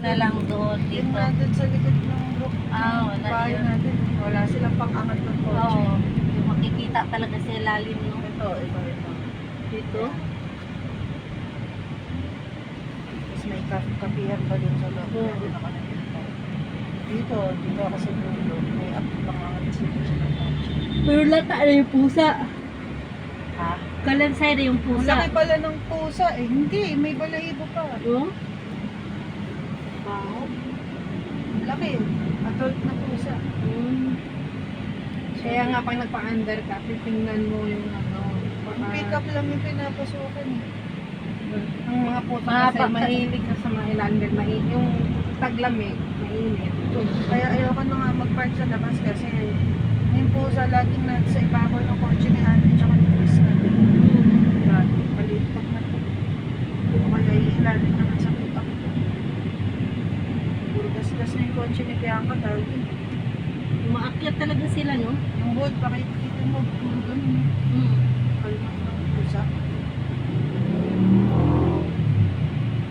na lang doon Yung dito. nandun sa likod ng roof. Wala Bahay yun. natin. Wala silang pang-angat ng kotse. Oo. Yung makikita talaga sa ilalim, no? Ito. Dito. Tapos may kapihan pa dun sa loob. Oo. Dito ako nakikita. Dito ako sa dulo. May pang-angat sila ng kotse. Pero lata na yung pusa. Ha? Kalansay na yung Ang pusa. laki pala ng pusa eh. Hindi, may balahibo pa. Oh? Wow. Ang laki. Adult na pusa. Kaya nga pag nagpa-under ka, titingnan mo yung ano. Yung pick up lang yung pinapasukan. Ang mga puto Mahaba kasi ka. mahilig ka sa mga ilander, yung taglamig, mainit. Kaya ayoko na nga mag-park sa labas kasi yung pusa laging nasa ibabaw ng kotse ni Ate tsaka ni Chris na. Lagi, palipak na to. Kaya ilalim naman sa pick up. Puro gas-gas na yung kotse ni Bianca dahil Maakyat talaga sila, no? yung hood, pakikita mo, puro ganun. Kalma ng pusa.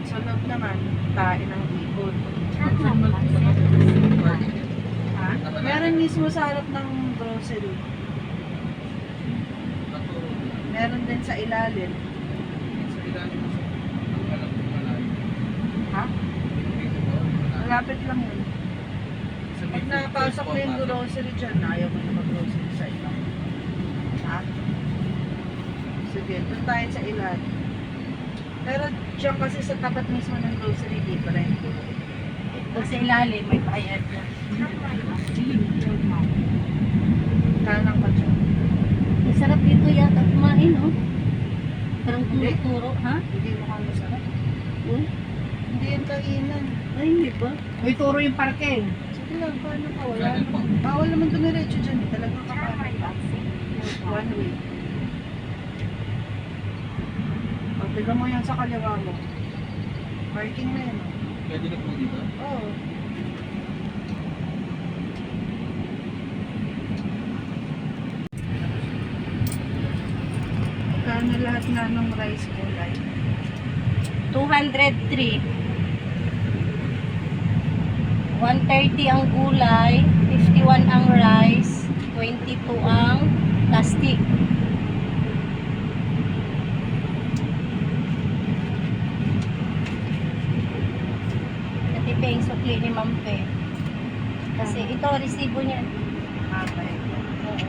Sa loob naman, tain ng ibon. Ha? Meron mismo sa harap ng grocery. Meron din sa ilalim. Ha? Malapit lang yun. Pag napasok mo yung grocery dyan, ayaw mo na mag-grocery sa iba. Ha? Sige, doon tayo sa ilalim. Pero dyan kasi sa tapat mismo ng grocery, different. Pag sa ilalim, may bayad na. Kanang pa dyan. Ang sarap dito yata kumain, no? Parang turo-turo, ha? Hindi mo kang masarap. Oh? Hindi yan kainan. Ay, hindi ba? Uy, turo yung parking. Sige lang, paano ka? Wala naman. Bawal naman dumiretso dyan. Talagang kakain. One way. Pagtiga mo yan sa kaliwa mo. Parking na yan. Pwede na po dito? Oo. Magkano lahat na ng rice kulay? 203. 130 ang gulay, 51 ang rice, 22 ang plastic. Natipe yung sukli ni Mampe. Kasi ito, resibo niya. Okay. Oo.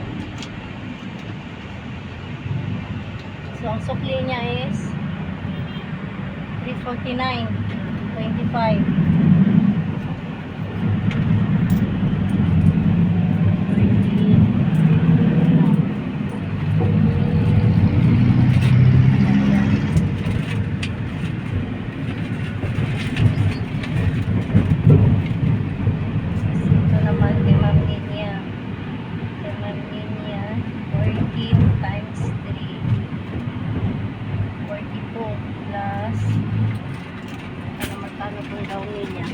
So, ang sukli niya is 349.25. Ito naman kay Ma'am Ninya. Kay Ma'am Ninya, 14 times 3. 42 plus magkano pong daw niya?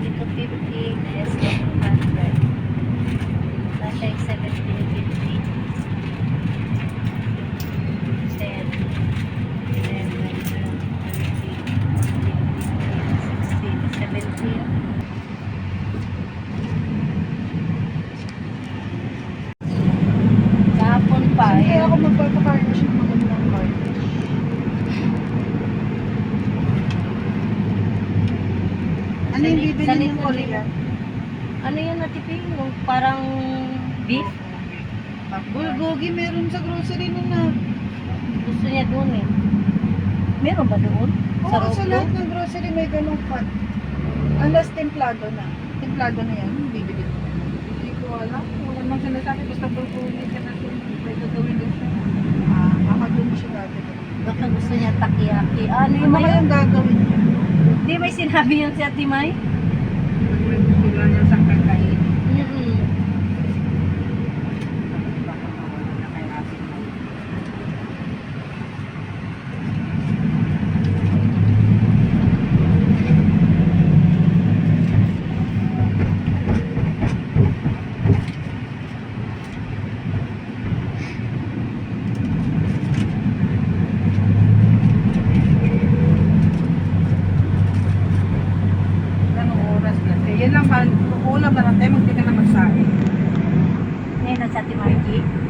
42. Less 100. Nasa 1750. 10, 11, 16, 17. Kahapon pa Sige, eh. ako magpapakarnish ng magandang garnish. Ano yung bibili Sa ng likod Korean? Ano yan natipin? Yung parang beef? Bulgogi meron sa grocery nun na. Gusto niya doon eh. Meron ba doon? Oo, sa lahat ng grocery may ganong cut. Unless templado na. Templado na yan, bibili ko. Hindi ko alam. Wala nang sinasabi. Basta bulbuli ka na may gagawin doon siya. Baka doon siya dati. Baka gusto niya takoyaki. Ano Ano yung may... kayang gagawin niya? Di may sinabi yun si Ate May? Wala niya sa kakain. Baka mawala na kay Ate May. alas-alas. Eh, yan lang, ulam na lang tayo, magdi ka na magsahin. Ngayon na sa Ate Margie.